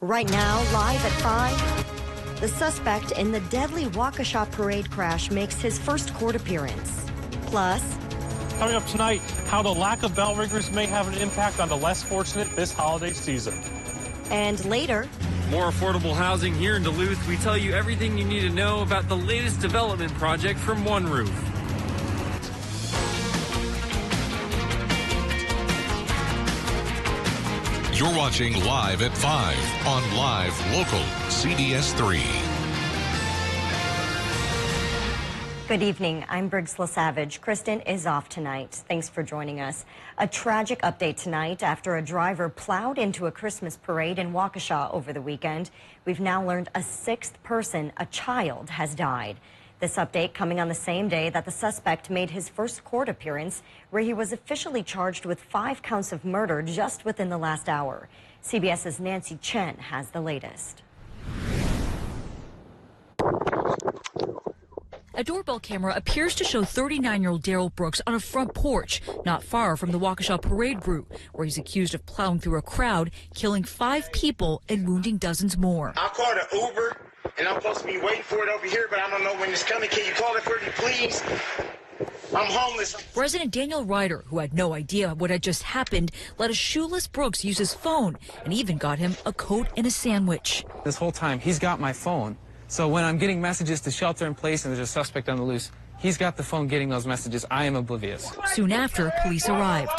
Right now, live at 5, the suspect in the deadly Waukesha parade crash makes his first court appearance. Plus, coming up tonight, how the lack of bell ringers may have an impact on the less fortunate this holiday season. And later, more affordable housing here in Duluth. We tell you everything you need to know about the latest development project from One Roof. You're watching Live at 5 on Live Local CBS3. Good evening. I'm Briggs LaSavage. Kristen is off tonight. Thanks for joining us. A tragic update tonight after a driver plowed into a Christmas parade in Waukesha over the weekend. We've now learned a sixth person, a child, has died. This update coming on the same day that the suspect made his first court appearance, where he was officially charged with 5 counts of murder just within the last hour. CBS's Nancy Chen has the latest. A doorbell camera appears to show 39-year-old Daryl Brooks on a front porch, not far from the Waukesha parade route, where he's accused of plowing through a crowd, killing 5 people and wounding dozens more. I called an Uber, and I'm supposed to be waiting for it over here, but I don't know when it's coming. Can you call it for me, please? I'm homeless. Resident Daniel Ryder, who had no idea what had just happened, let a shoeless Brooks use his phone and even got him a coat and a sandwich. This whole time, he's got my phone. So when I'm getting messages to shelter in place and there's a suspect on the loose, he's got the phone getting those messages. I am oblivious. Soon after, police arrived.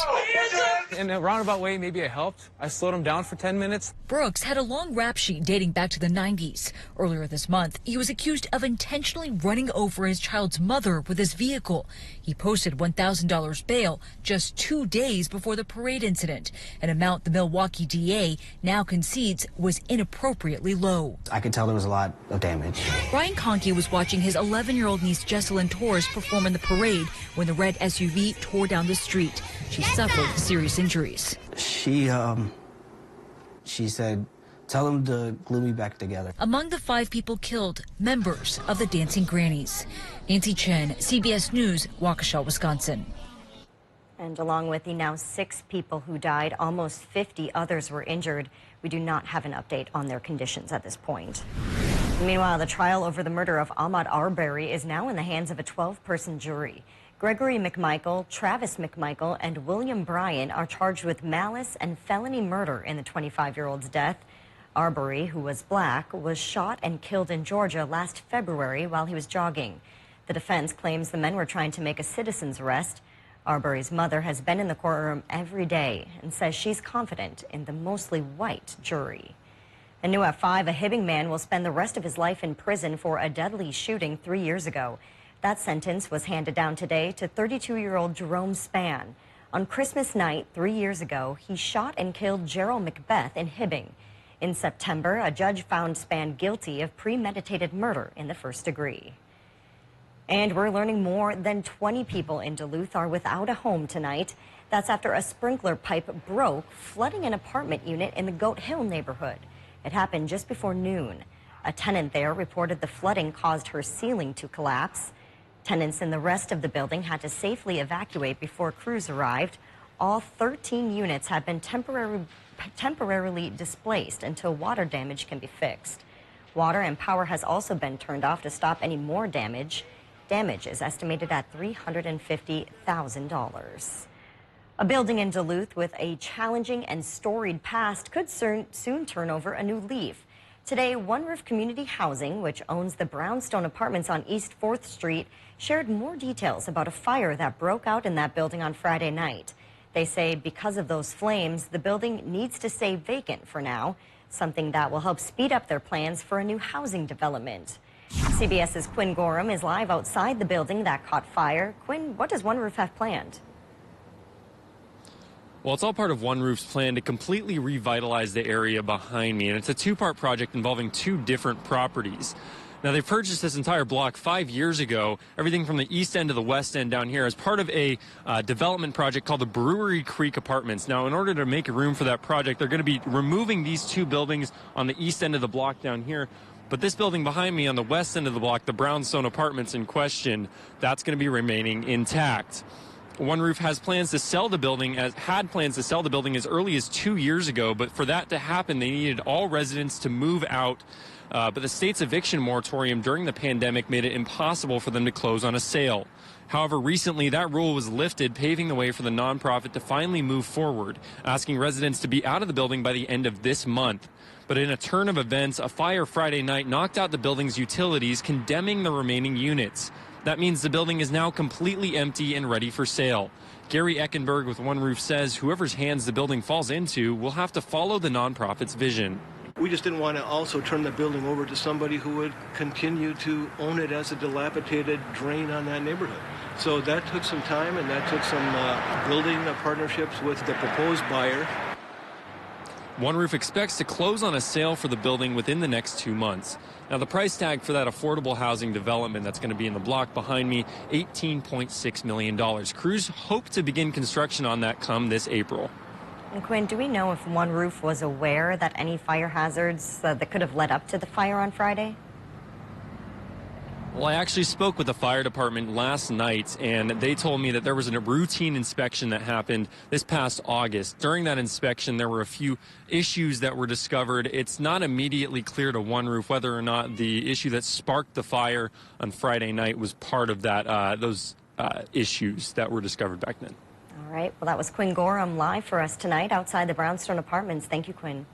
In a roundabout way, maybe I helped. I slowed him down for 10 minutes. Brooks had a long rap sheet dating back to the 90s. Earlier this month, he was accused of intentionally running over his child's mother with his vehicle. He posted $1,000 bail just 2 days before the parade incident, an amount the Milwaukee DA now concedes was inappropriately low. I could tell there was a lot of damage. Brian Conkey was watching his 11-year-old niece Jesselyn Torres perform in the parade when the red SUV tore down the street. She suffered serious injuries. She said, tell them to glue me back together. Among the 5 people killed, members of the Dancing Grannies. Nancy Chen, CBS News, Waukesha, Wisconsin. And along with the now 6 people who died, almost 50 others were injured. We do not have an update on their conditions at this point. Meanwhile, the trial over the murder of Ahmaud Arbery is now in the hands of a 12-person jury. Gregory McMichael, Travis McMichael, and William Bryan are charged with malice and felony murder in the 25-year-old's death. Arbery, who was black, was shot and killed in Georgia last February while he was jogging. The defense claims the men were trying to make a citizen's arrest. Arbery's mother has been in the courtroom every day and says she's confident in the mostly white jury. And new at 5, a Hibbing man will spend the rest of his life in prison for a deadly shooting 3 years ago. That sentence was handed down today to 32-year-old Jerome Spann. On Christmas night 3 years ago, he shot and killed Gerald Macbeth in Hibbing. In September, a judge found Spann guilty of premeditated murder in the first degree. And we're learning more than 20 people in Duluth are without a home tonight. That's after a sprinkler pipe broke, flooding an apartment unit in the Goat Hill neighborhood. It happened just before noon. A tenant there reported the flooding caused her ceiling to collapse. Tenants in the rest of the building had to safely evacuate before crews arrived. All 13 units have been temporarily displaced until water damage can be fixed. Water and power has also been turned off to stop any more damage. Damage is estimated at $350,000. A building in Duluth with a challenging and storied past could soon turn over a new leaf. Today, One Roof Community Housing, which owns the Brownstone Apartments on East 4th Street, shared more details about a fire that broke out in that building on Friday night. They say because of those flames, the building needs to stay vacant for now, something that will help speed up their plans for a new housing development. CBS's Quinn Gorham is live outside the building that caught fire. Quinn, what does One Roof have planned? Well, it's all part of One Roof's plan to completely revitalize the area behind me, and it's a 2-part project involving 2 different properties. Now, they purchased this entire block 5 years ago, everything from the east end to the west end down here, as part of a development project called the Brewery Creek Apartments. Now, in order to make room for that project, they're going to be removing these 2 buildings on the east end of the block down here. But this building behind me on the west end of the block, the Brownstone Apartments in question, that's going to be remaining intact. One Roof had plans to sell the building as early as 2 years ago, but for that to happen, they needed all residents to move out. But the state's eviction moratorium during the pandemic made it impossible for them to close on a sale. However, recently that rule was lifted, paving the way for the nonprofit to finally move forward, asking residents to be out of the building by the end of this month. But in a turn of events, a fire Friday night knocked out the building's utilities, condemning the remaining units. That means the building is now completely empty and ready for sale. Gary Eckenberg with One Roof says whoever's hands the building falls into will have to follow the nonprofit's vision. We just didn't want to also turn the building over to somebody who would continue to own it as a dilapidated drain on that neighborhood. So that took some time, and that took some building partnerships with the proposed buyer. One Roof expects to close on a sale for the building within the next 2 months. Now, the price tag for that affordable housing development that's going to be in the block behind me, $18.6 million. Crews hope to begin construction on that come this April. And Quinn, do we know if One Roof was aware that any fire hazards that could have led up to the fire on Friday? Well, I actually spoke with the fire department last night, and they told me that there was a routine inspection that happened this past August. During that inspection, there were a few issues that were discovered. It's not immediately clear to One Roof whether or not the issue that sparked the fire on Friday night was part of that those issues that were discovered back then. All right. Well, that was Quinn Gorham live for us tonight outside the Brownstone Apartments. Thank you, Quinn.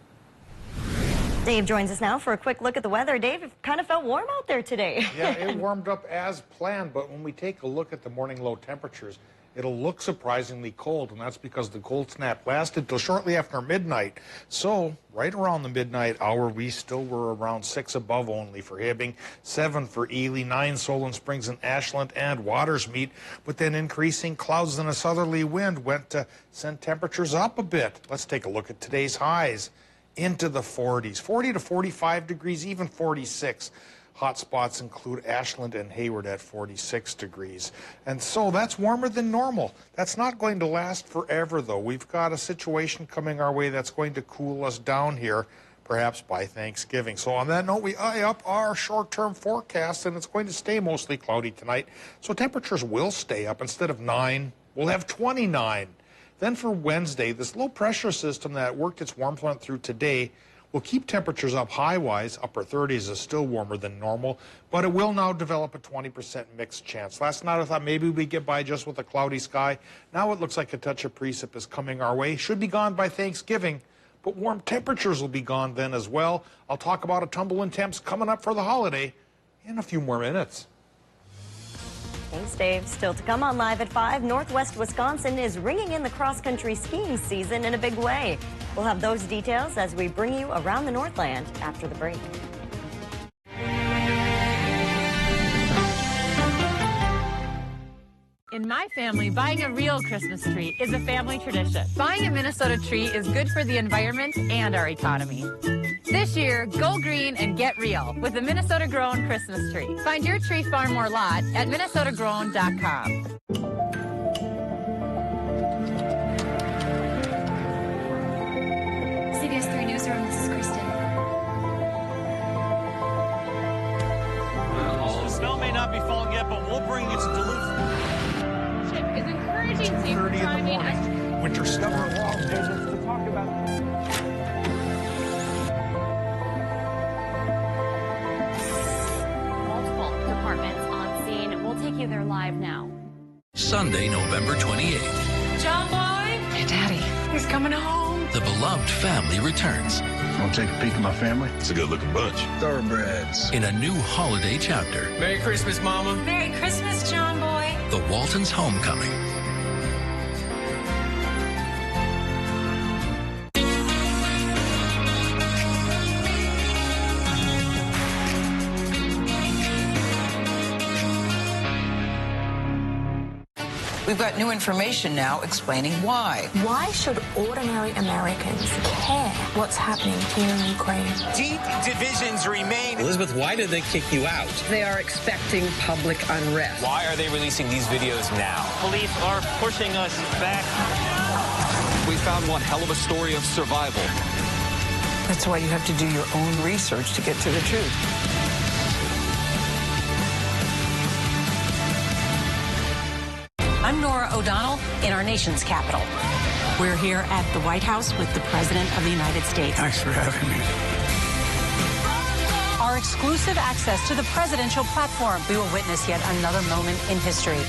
Dave joins us now for a quick look at the weather. Dave, it kind of felt warm out there today. Yeah, it warmed up as planned, but when we take a look at the morning low temperatures, it'll look surprisingly cold, and that's because the cold snap lasted till shortly after midnight. So right around the midnight hour, we still were around 6 above only for Hibbing, 7 for Ely, 9 Solon Springs and Ashland and Watersmeet, but then increasing clouds and a southerly wind went to send temperatures up a bit. Let's take a look at today's highs. Into the 40s, 40 to 45 degrees, even 46. Hot spots include Ashland and Hayward at 46 degrees. And so that's warmer than normal. That's not going to last forever, though. We've got a situation coming our way that's going to cool us down here, perhaps by Thanksgiving. So on that note, we eye up our short-term forecast, and it's going to stay mostly cloudy tonight. So temperatures will stay up. Instead of 9, we'll have 29. Then for Wednesday, this low-pressure system that worked its warm front through today will keep temperatures up high-wise. Upper 30s is still warmer than normal, but it will now develop a 20% mixed chance. Last night I thought maybe we'd get by just with a cloudy sky. Now it looks like a touch of precip is coming our way. Should be gone by Thanksgiving, but warm temperatures will be gone then as well. I'll talk about a tumble in temps coming up for the holiday in a few more minutes. Thanks, Dave. Still to come on Live at 5, Northwest Wisconsin is ringing in the cross-country skiing season in a big way. We'll have those details as we bring you around the Northland after the break. In my family, buying a real Christmas tree is a family tradition. Buying a Minnesota tree is good for the environment and our economy. This year, go green and get real with a Minnesota-grown Christmas tree. Find your tree farm or lot at minnesotagrown.com. CBS3 Newsroom, this is Kristen. The snow may not be falling yet, but we'll bring you to Duluth. Is encouraging safe driving. Winter summer long days to talk about. Multiple departments on scene. We'll take you there live now. Sunday, November 28th. John Boy? Hey, Daddy. He's coming home. The beloved family returns. Want to take a peek at my family? It's a good-looking bunch. Thoroughbreds. In a new holiday chapter. Merry Christmas, Mama. Merry Christmas, John Boy. The Waltons' Homecoming. We've got new information now explaining why. Why should ordinary Americans care what's happening here in Ukraine? Deep divisions remain. Elizabeth, why did they kick you out? They are expecting public unrest. Why are they releasing these videos now? Police are pushing us back. We found one hell of a story of survival. That's why you have to do your own research to get to the truth. I'm Nora O'Donnell in our nation's capital. We're here at the White House with the President of the United States. Thanks for having me. Our exclusive access to the presidential platform. We will witness yet another moment in history.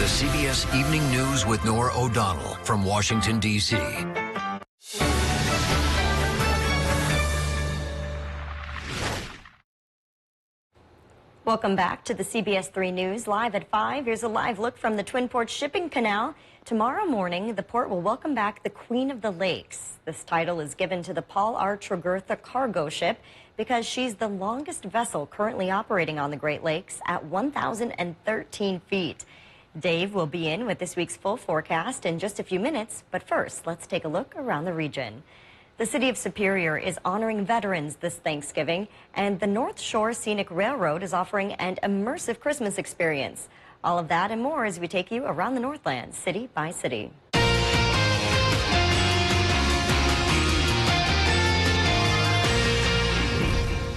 The CBS Evening News with Norah O'Donnell from Washington, D.C. Welcome back to the CBS3 News, live at 5. Here's a live look from the Twin Ports Shipping Canal. Tomorrow morning, the port will welcome back the Queen of the Lakes. This title is given to the Paul R. Tregurtha cargo ship because she's the longest vessel currently operating on the Great Lakes at 1,013 feet. Dave will be in with this week's full forecast in just a few minutes, but first, let's take a look around the region. The city of Superior is honoring veterans this Thanksgiving, and the North Shore Scenic Railroad is offering an immersive Christmas experience. All of that and more as we take you around the Northland, city by city.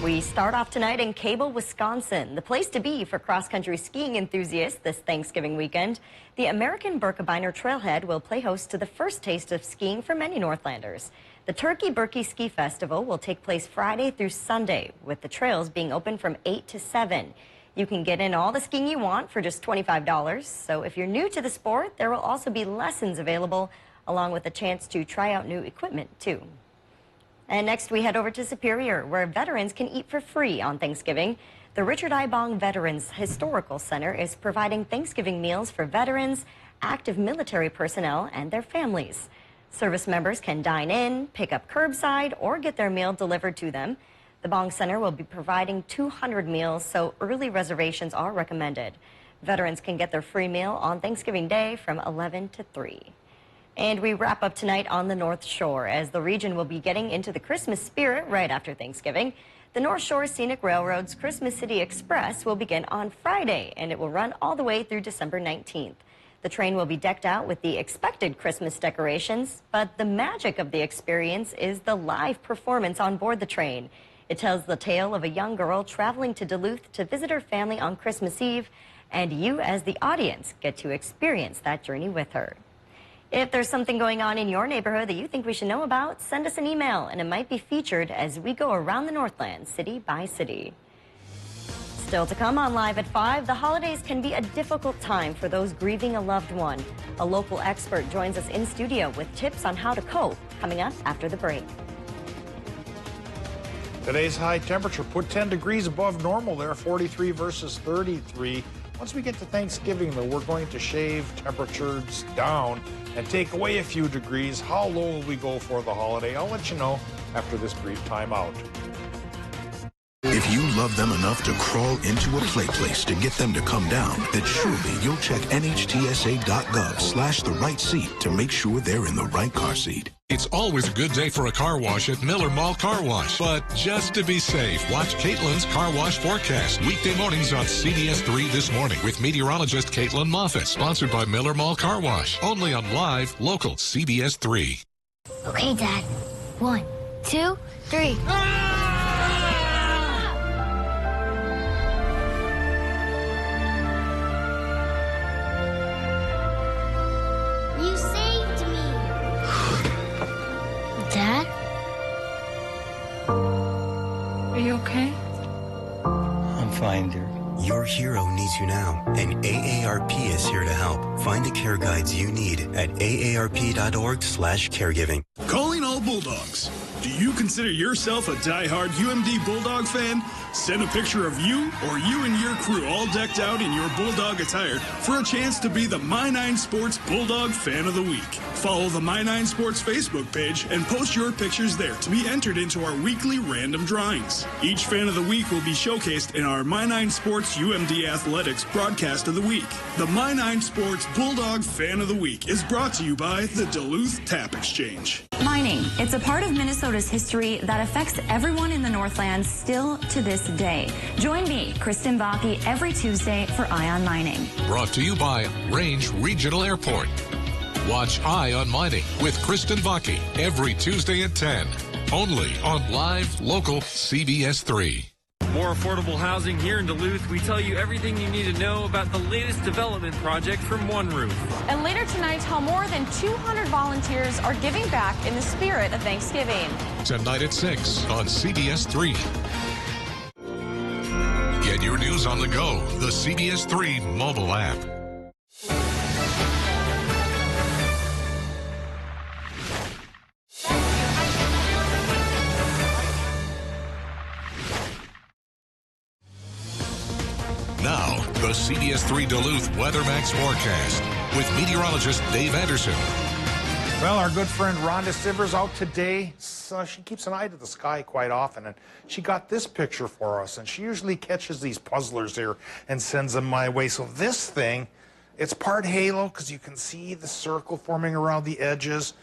We start off tonight in Cable, Wisconsin, the place to be for cross-country skiing enthusiasts this Thanksgiving weekend. The American Birkebeiner Trailhead will play host to the first taste of skiing for many Northlanders. The Turkey Birkie Ski Festival will take place Friday through Sunday, with the trails being open from 8 to 7. You can get in all the skiing you want for just $25. So if you're new to the sport, there will also be lessons available, along with a chance to try out new equipment, too. And next, we head over to Superior, where veterans can eat for free on Thanksgiving. The Richard I. Bong Veterans Historical Center is providing Thanksgiving meals for veterans, active military personnel, and their families. Service members can dine in, pick up curbside, or get their meal delivered to them. The Bong Center will be providing 200 meals, so early reservations are recommended. Veterans can get their free meal on Thanksgiving Day from 11 to 3. And we wrap up tonight on the North Shore, as the region will be getting into the Christmas spirit right after Thanksgiving. The North Shore Scenic Railroad's Christmas City Express will begin on Friday, and it will run all the way through December 19th. The train will be decked out with the expected Christmas decorations, but the magic of the experience is the live performance on board the train. It tells the tale of a young girl traveling to Duluth to visit her family on Christmas Eve, and you as the audience get to experience that journey with her. If there's something going on in your neighborhood that you think we should know about, send us an email and it might be featured as we go around the Northland, city by city. Still to come on Live at 5, the holidays can be a difficult time for those grieving a loved one. A local expert joins us in studio with tips on how to cope, coming up after the break. Today's high temperature put 10 degrees above normal there, 43 versus 33. Once we get to Thanksgiving, though, we're going to shave temperatures down and take away a few degrees. How low will we go for the holiday? I'll let you know after this brief timeout. If you love them enough to crawl into a play place to get them to come down, then surely you'll check NHTSA.gov/the right seat to make sure they're in the right car seat. It's always a good day for a car wash at Miller Mall Car Wash. But just to be safe, watch Caitlin's Car Wash Forecast. Weekday mornings on CBS3 This Morning with meteorologist Caitlin Moffett. Sponsored by Miller Mall Car Wash. Only on live, local CBS3. Okay, Dad. 1, 2, 3. You saved me. Dad? Are you okay? I'm fine, dear. Your hero needs you now, and AARP is here to help. Find the care guides you need at aarp.org/caregiving. Calling all Bulldogs. Do you consider yourself a diehard UMD Bulldog fan? Send a picture of you or you and your crew all decked out in your Bulldog attire for a chance to be the My9 Sports Bulldog Fan of the Week. Follow the My9 Sports Facebook page and post your pictures there to be entered into our weekly random drawings. Each Fan of the Week will be showcased in our My9 Sports UMD Athletics Broadcast of the Week. The My9 Sports Bulldog Fan of the Week is brought to you by the Duluth Tap Exchange. Mining. It's a part of Minnesota's history that affects everyone in the Northland still to this day. Join me, Kristen Bakke, every Tuesday for Eye on Mining. Brought to you by Range Regional Airport. Watch Eye on Mining with Kristen Bakke every Tuesday at 10. Only on live, local CBS3. more affordable housing here in Duluth, we tell you everything you need to know about the latest development project from One Roof. And later tonight, how more than 200 volunteers are giving back in the spirit of Thanksgiving. Tonight at 6 on CBS3. Get your news on the go, the CBS3 mobile app. Now, the CBS3 Duluth Weather Max forecast with meteorologist Dave Anderson. Well, our good friend Rhonda Sivers out today. So she keeps an eye to the sky quite often, and she got this picture for us, and she usually catches these puzzlers here and sends them my way. So this thing, it's part halo because you can see the circle forming around the edges,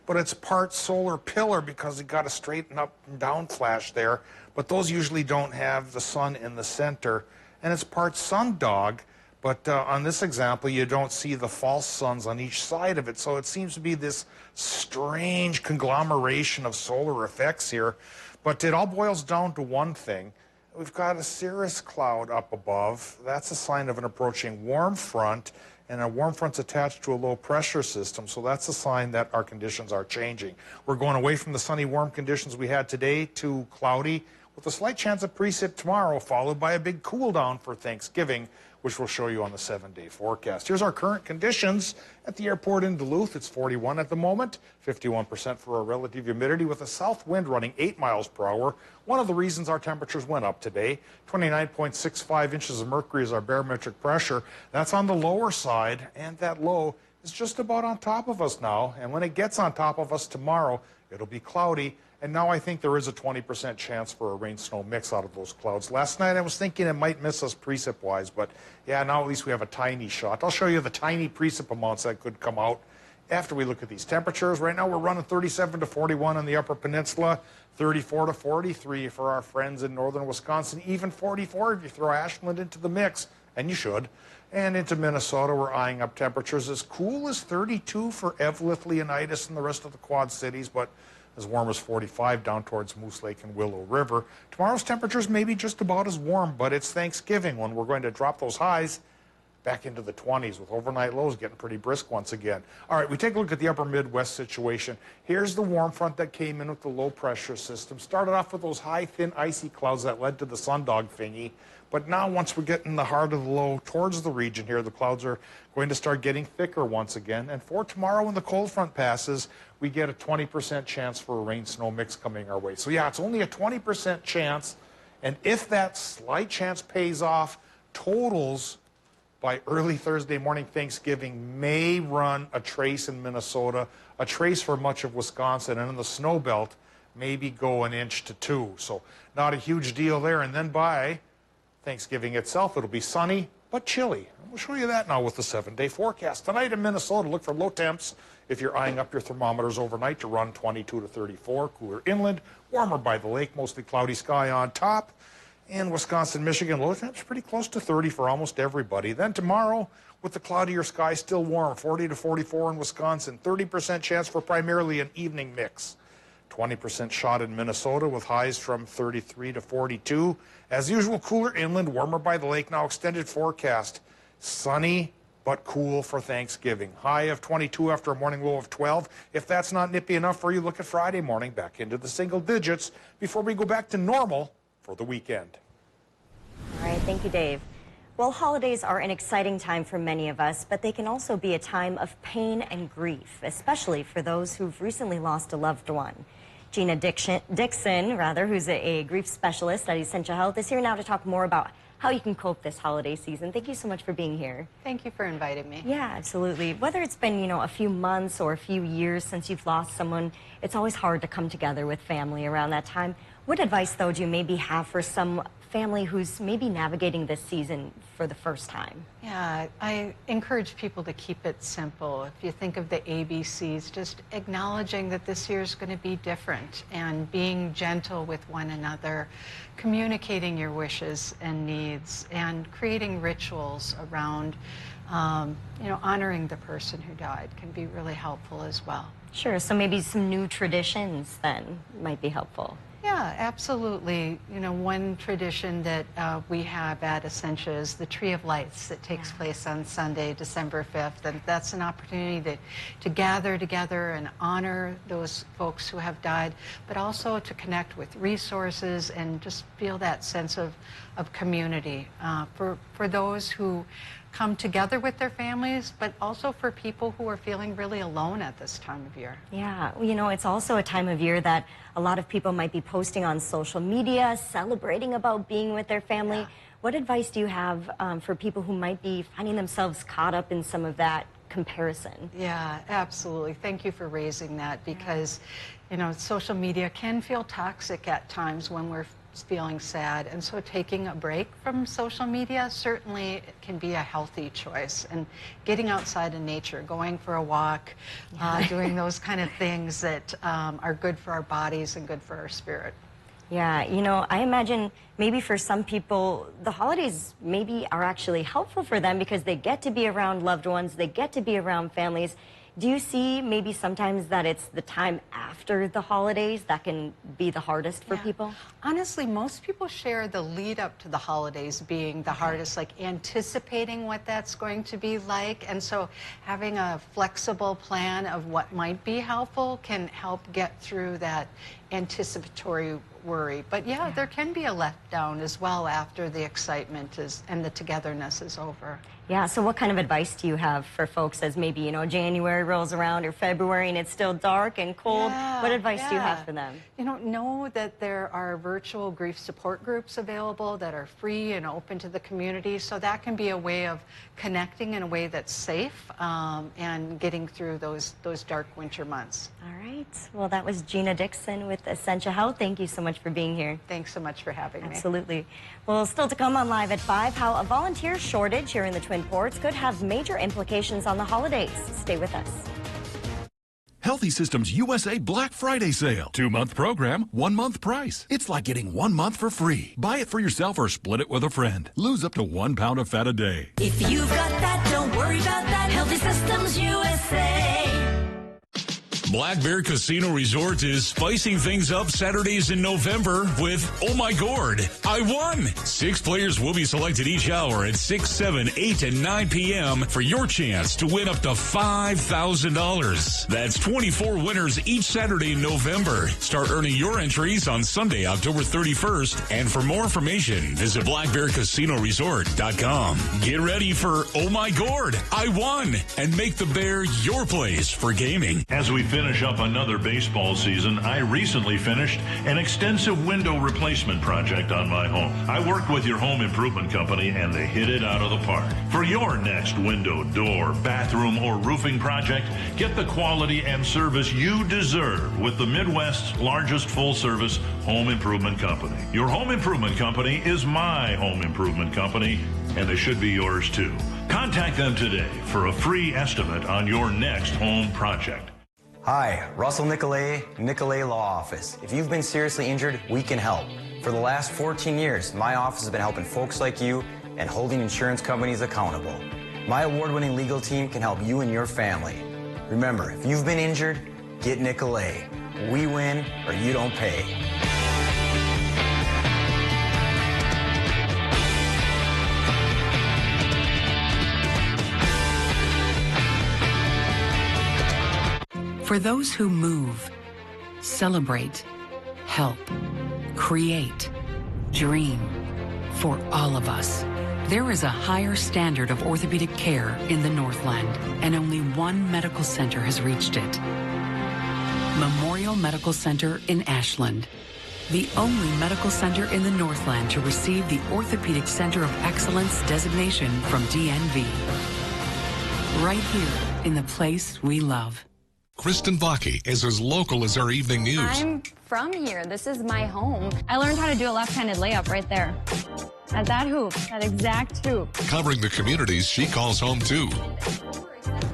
but it's part solar pillar because it got a straight up and down flash there, but those usually don't have the sun in the center. And it's part sundog, but on this example, you don't see the false suns on each side of it. So it seems to be this strange conglomeration of solar effects here. But it all boils down to one thing. We've got a cirrus cloud up above. That's a sign of an approaching warm front, and a warm front's attached to a low pressure system. So that's a sign that our conditions are changing. We're going away from the sunny, warm conditions we had today to cloudy, with a slight chance of precip tomorrow, followed by a big cool down for Thanksgiving, which we'll show you on the 7-day forecast. Here's our current conditions at the airport in Duluth. It's 41 at the moment, 51% for our relative humidity, with a south wind running 8 miles per hour. One of the reasons our temperatures went up today. 29.65 inches of mercury is our barometric pressure. That's on the lower side, and that low is just about on top of us now. And when it gets on top of us tomorrow, it'll be cloudy. And now I think there is a 20% chance for a rain-snow mix out of those clouds. Last night I was thinking it might miss us precip-wise, but yeah, now at least we have a tiny shot. I'll show you the tiny precip amounts that could come out after we look at these temperatures. Right now we're running 37 to 41 on the Upper Peninsula, 34 to 43 for our friends in northern Wisconsin, even 44 if you throw Ashland into the mix, and you should. And into Minnesota, we're eyeing up temperatures as cool as 32 for Eveleth, Leonidas, and the rest of the Quad Cities, but as warm as 45 down towards Moose Lake and Willow River. Tomorrow's temperatures may be just about as warm, but it's Thanksgiving when we're going to drop those highs back into the 20s with overnight lows getting pretty brisk once again. All right, we take a look at the upper Midwest situation. Here's the warm front that came in with the low pressure system. Started off with those high, thin, icy clouds that led to the sundog thingy. But now once we get in the heart of the low towards the region here, the clouds are going to start getting thicker once again. And for tomorrow when the cold front passes, we get a 20% chance for a rain-snow mix coming our way. So yeah, it's only a 20% chance. And if that slight chance pays off, totals by early Thursday morning Thanksgiving may run a trace in Minnesota, a trace for much of Wisconsin, and in the snow belt, maybe go 1 inch to 2. So not a huge deal there. And then by Thanksgiving itself, it'll be sunny but chilly. We'll show you that now with the 7-day forecast. Tonight in Minnesota, look for low temps if you're eyeing up your thermometers overnight to run 22 to 34. Cooler inland, warmer by the lake, mostly cloudy sky on top. In Wisconsin, Michigan, low temps pretty close to 30 for almost everybody. Then tomorrow, with the cloudier sky still warm, 40 to 44 in Wisconsin, 30% chance for primarily an evening mix. 20% shot in Minnesota with highs from 33 to 42. As usual, cooler inland, warmer by the lake. Now extended forecast. Sunny but cool for Thanksgiving. High of 22 after a morning low of 12. If that's not nippy enough for you, look at Friday morning back into the single digits before we go back to normal for the weekend. All right, thank you, Dave. Well, holidays are an exciting time for many of us, but they can also be a time of pain and grief, especially for those who've recently lost a loved one. Gina Dixon, who's a grief specialist at Essentia Health, is here now to talk more about how you can cope this holiday season. Thank you so much for being here. Thank you for inviting me. Yeah, absolutely. Whether it's been, a few months or a few years since you've lost someone, it's always hard to come together with family around that time. What advice, though, do you maybe have for some family who's maybe navigating this season for the first time? Yeah, I encourage people to keep it simple. If you think of the ABCs, just acknowledging that this year is going to be different and being gentle with one another, communicating your wishes and needs, and creating rituals around, honoring the person who died can be really helpful as well. Sure, so maybe some new traditions then might be helpful. Yeah, absolutely. You know, one tradition that we have at Essentia is the Tree of Lights that takes place on Sunday, December 5th. And that's an opportunity to gather together and honor those folks who have died, but also to connect with resources and just feel that sense of community for those who come together with their families, but also for people who are feeling really alone at this time of year. Yeah, you know, it's also a time of year that a lot of people might be posting on social media, celebrating about being with their family. Yeah. What advice do you have for people who might be finding themselves caught up in some of that comparison? Yeah, absolutely. Thank you for raising that, because, you know, social media can feel toxic at times when we're feeling sad, and so taking a break from social media certainly can be a healthy choice, and getting outside in nature, going for a walk, doing those kind of things that are good for our bodies and good for our spirit. Yeah, you know, I imagine maybe for some people the holidays maybe are actually helpful for them because they get to be around loved ones, they get to be around families. Do you see maybe sometimes that it's the time after the holidays that can be the hardest for people? Honestly, most people share the lead up to the holidays being the hardest, like anticipating what that's going to be like. And so having a flexible plan of what might be helpful can help get through that anticipatory worry. But yeah, there can be a letdown as well after the excitement and the togetherness is over. Yeah, so what kind of advice do you have for folks as maybe, you know, January rolls around or February and it's still dark and cold? What advice do you have for them? You know that there are virtual grief support groups available that are free and open to the community, so that can be a way of connecting in a way that's safe and getting through those dark winter months. All right. Well, that was Gina Dixon with Essentia Health. Thank you so much for being here. Thanks so much for having me. Absolutely. Well, still to come on Live at 5, how a volunteer shortage here in the Twin Ports could have major implications on the holidays. Stay with us. Healthy Systems USA Black Friday sale. 2-month program, 1-month price. It's like getting 1 month for free. Buy it for yourself or split it with a friend. Lose up to 1 pound of fat a day. If you've got that, don't worry about that. Healthy Systems USA. Black Bear Casino Resort is spicing things up Saturdays in November with Oh My Gourd, I Won. 6 players will be selected each hour at 6, 7, 8, and 9 p.m. for your chance to win up to $5,000. That's 24 winners each Saturday in November. Start earning your entries on Sunday, October 31st. And for more information, visit blackbearcasinoresort.com. Get ready for Oh My Gourd, I Won, and make the Bear your place for gaming. As we finish up another baseball season, I recently finished an extensive window replacement project on my home. I worked with your home improvement company and they hit it out of the park. For your next window, door, bathroom, or roofing project, get the quality and service you deserve with the Midwest's largest full-service home improvement company. Your home improvement company is my home improvement company, and they should be yours too. Contact them today for a free estimate on your next home project. Hi, Russell Nicolay, Nicolay Law Office. If you've been seriously injured, we can help. For the last 14 years, my office has been helping folks like you and holding insurance companies accountable. My award-winning legal team can help you and your family. Remember, if you've been injured, get Nicolay. We win or you don't pay. For those who move, celebrate, help, create, dream, for all of us, there is a higher standard of orthopedic care in the Northland, and only one medical center has reached it. Memorial Medical Center in Ashland, the only medical center in the Northland to receive the Orthopedic Center of Excellence designation from DNV. Right here in the place we love. Kristen Bakke is as local as our evening news. I'm from here. This is my home. I learned how to do a left-handed layup right there. At that hoop, that exact hoop. Covering the communities she calls home too.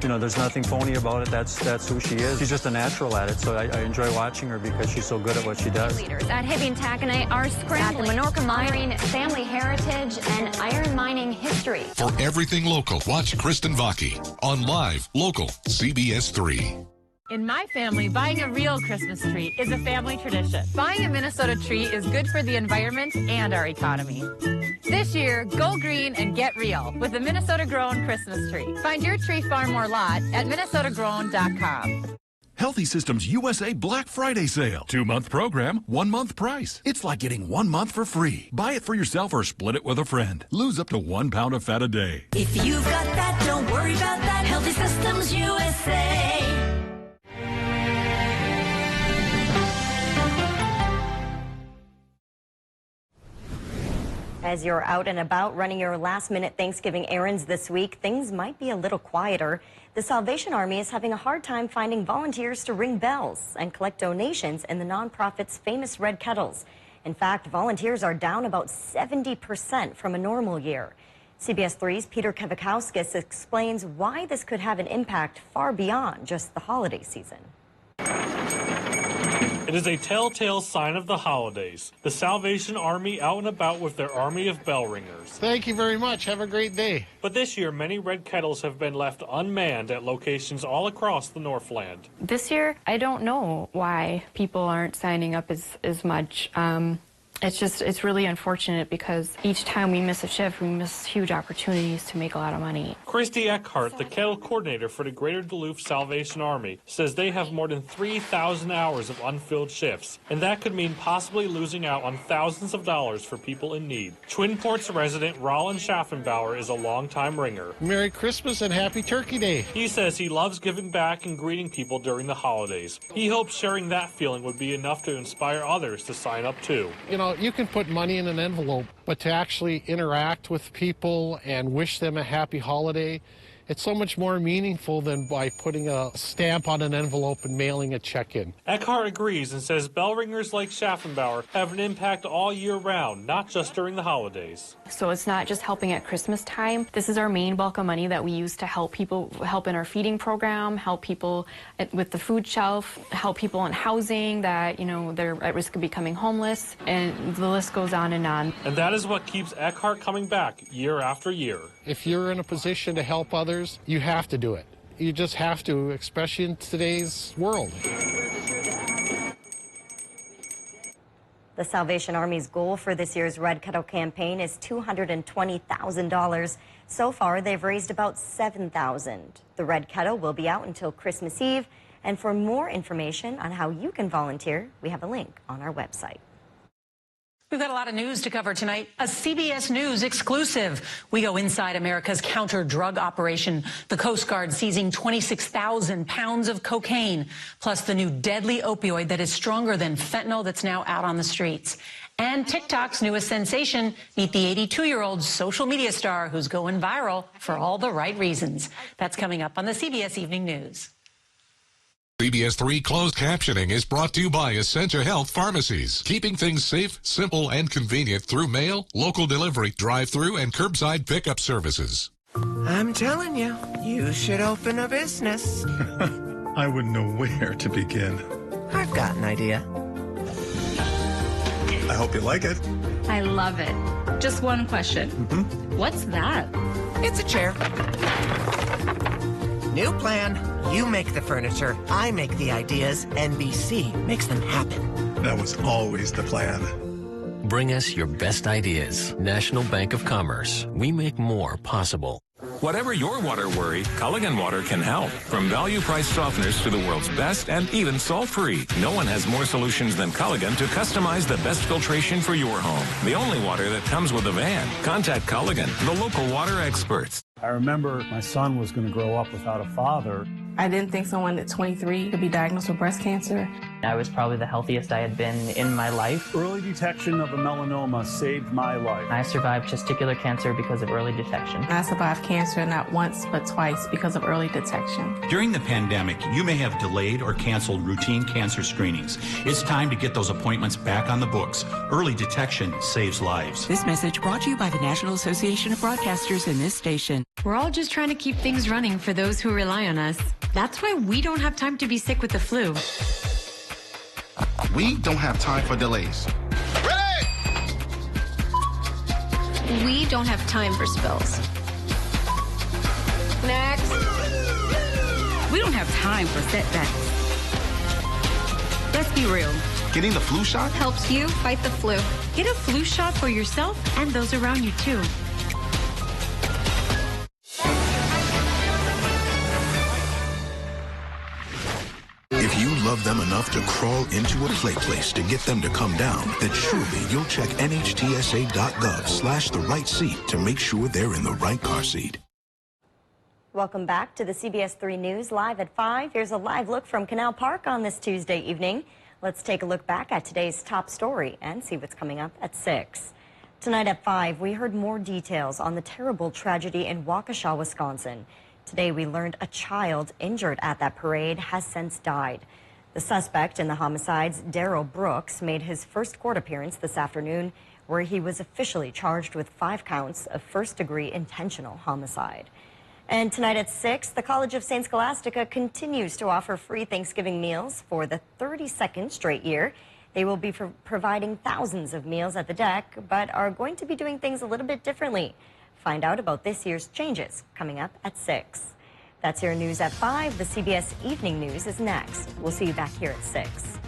You know, there's nothing phony about it. That's who she is. She's just a natural at it, so I enjoy watching her because she's so good at what she does. Leaders at Hibbing Taconite are scrambling, Menorca mining, family heritage, and iron mining history. For everything local, watch Kristen Bakke on Live Local CBS3. In my family, buying a real Christmas tree is a family tradition. Buying a Minnesota tree is good for the environment and our economy. This year, go green and get real with the Minnesota-grown Christmas tree. Find your tree farm or lot at minnesotagrown.com. Healthy Systems USA Black Friday sale. 2-month program, 1-month price. It's like getting 1 month for free. Buy it for yourself or split it with a friend. Lose up to 1 pound of fat a day. If you've got that, don't worry about that. Healthy Systems USA. As you're out and about running your last-minute Thanksgiving errands this week, things might be a little quieter. The Salvation Army is having a hard time finding volunteers to ring bells and collect donations in the nonprofit's famous red kettles. In fact, volunteers are down about 70% from a normal year. CBS 3's Peter Kevakowskis explains why this could have an impact far beyond just the holiday season. It is a telltale sign of the holidays. The Salvation Army out and about with their army of bell ringers. Thank you very much. Have a great day. But this year, many red kettles have been left unmanned at locations all across the Northland. This year, I don't know why people aren't signing up as much. It's really unfortunate because each time we miss a shift, we miss huge opportunities to make a lot of money. Christy Eckhart, the kettle coordinator for the Greater Duluth Salvation Army, says they have more than 3,000 hours of unfilled shifts, and that could mean possibly losing out on thousands of dollars for people in need. Twin Ports resident Roland Schaffenbauer is a longtime ringer. Merry Christmas and Happy Turkey Day. He says he loves giving back and greeting people during the holidays. He hopes sharing that feeling would be enough to inspire others to sign up too. You can put money in an envelope, but to actually interact with people and wish them a happy holiday, it's so much more meaningful than by putting a stamp on an envelope and mailing a check in. Eckhart agrees and says bell ringers like Schaffenbauer have an impact all year round, not just during the holidays. So it's not just helping at Christmas time. This is our main bulk of money that we use to help people, help in our feeding program, help people with the food shelf, help people in housing that, they're at risk of becoming homeless, and the list goes on and on. And that is what keeps Eckhart coming back year after year. If you're in a position to help others, you have to do it. You just have to, especially in today's world. The Salvation Army's goal for this year's Red Kettle campaign is $220,000. So far, they've raised about $7,000. The Red Kettle will be out until Christmas Eve. And for more information on how you can volunteer, we have a link on our website. We've got a lot of news to cover tonight. A CBS News exclusive. We go inside America's counter-drug operation. The Coast Guard seizing 26,000 pounds of cocaine, plus the new deadly opioid that is stronger than fentanyl that's now out on the streets. And TikTok's newest sensation, meet the 82-year-old social media star who's going viral for all the right reasons. That's coming up on the CBS Evening News. CBS 3 closed captioning is brought to you by Essentia Health Pharmacies, keeping things safe, simple, and convenient through mail, local delivery, drive-through, and curbside pickup services. I'm telling you, you should open a business. I wouldn't know where to begin. I've got an idea. I hope you like it. I love it. Just one question. What's that? It's a chair. New plan. You make the furniture, I make the ideas, NBC makes them happen. That was always the plan. Bring us your best ideas. National Bank of Commerce. We make more possible. Whatever your water worry, Culligan Water can help. From value-priced softeners to the world's best and even salt-free. No one has more solutions than Culligan to customize the best filtration for your home. The only water that comes with a van. Contact Culligan, the local water experts. I remember my son was going to grow up without a father. I didn't think someone at 23 could be diagnosed with breast cancer. I was probably the healthiest I had been in my life. Early detection of a melanoma saved my life. I survived testicular cancer because of early detection. I survived cancer not once but twice because of early detection. During the pandemic, you may have delayed or canceled routine cancer screenings. It's time to get those appointments back on the books. Early detection saves lives. This message brought to you by the National Association of Broadcasters and this station. We're all just trying to keep things running for those who rely on us. That's why we don't have time to be sick with the flu. We don't have time for delays. Ready! We don't have time for spills. Next. We don't have time for setbacks. Let's be real. Getting the flu shot Helps you fight the flu. Get a flu shot for yourself and those around you, too. If you love them enough to crawl into a play place to get them to come down, then surely you'll check nhtsa.gov/the right seat to make sure they're in the right car seat. Welcome back to the CBS3 News Live at 5. Here's a live look from Canal Park on this Tuesday evening. Let's take a look back at today's top story and see what's coming up at 6. Tonight at 5, we heard more details on the terrible tragedy in Waukesha, Wisconsin. Today, we learned a child injured at that parade has since died. The suspect in the homicides, Daryl Brooks, made his first court appearance this afternoon, where he was officially charged with 5 counts of first-degree intentional homicide. And tonight at 6, the College of St. Scholastica continues to offer free Thanksgiving meals for the 32nd straight year. They will be providing thousands of meals at the deck, but are going to be doing things a little bit differently. Find out about this year's changes coming up at 6. That's your news at 5. The CBS Evening News is next. We'll see you back here at 6.